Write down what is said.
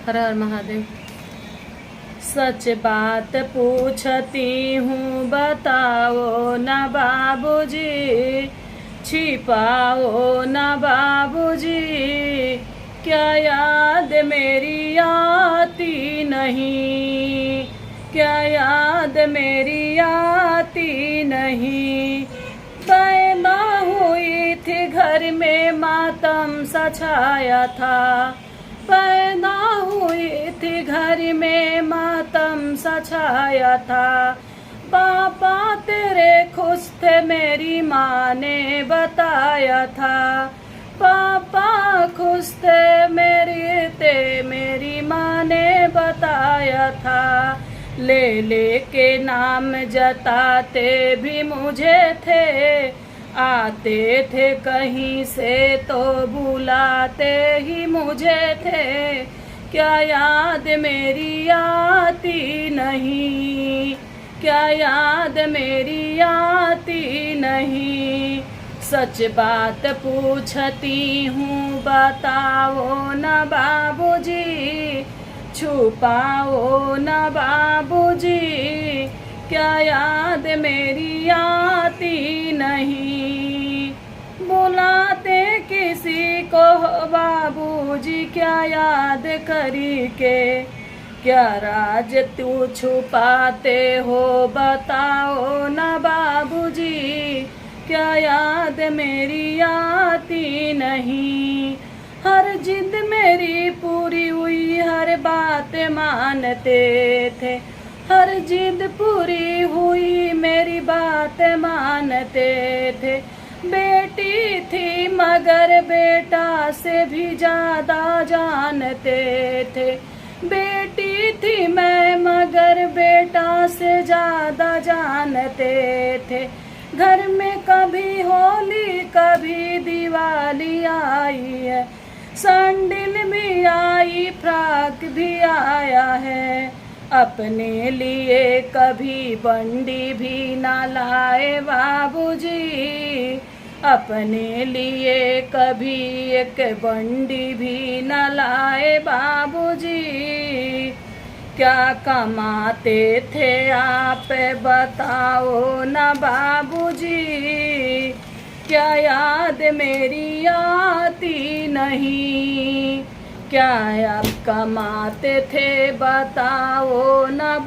हर हर महादेव। सच बात पूछती हूँ बताओ न बाबूजी, छिपाओ न बाबूजी, क्या याद मेरी आती नहीं, क्या याद मेरी आती नहीं। पैदा हुई थी घर में मातम सा छाया था, पैदा हुई थी घर में मातम सा छाया था। पापा तेरे खुश थे मेरी माँ ने बताया था, पापा खुश थे मेरी माँ ने बताया था। ले के नाम जताते भी मुझे थे, आते थे कहीं से तो बुलाते ही मुझे थे। क्या याद मेरी आती नहीं, क्या याद मेरी आती नहीं। सच बात पूछती हूँ बताओ न बाबूजी, छुपाओ न बाबूजी, क्या याद मेरी आती नहीं। बुलाते किसी को बाबूजी क्या याद करी के, क्या राज तू छुपाते हो बताओ न बाबूजी, क्या याद मेरी आती नहीं। हर जिद मेरी पूरी हुई, हर बात मानते थे, हर जिद पूरी हुई मेरी बात मानते थे। बेटी थी मगर बेटा से भी ज्यादा जानते थे, बेटी थी मैं मगर बेटा से ज्यादा जानते थे। घर में कभी होली कभी दिवाली आई है, सैंडल भी आई फ्रॉक भी आया है। अपने लिए कभी बंडी भी ना लाए बाबूजी, अपने लिए कभी एक बंडी भी ना लाए बाबूजी। क्या कमाते थे आप बताओ न बाबूजी, क्या याद मेरी आती नहीं। क्या आप कमाते थे बताओ न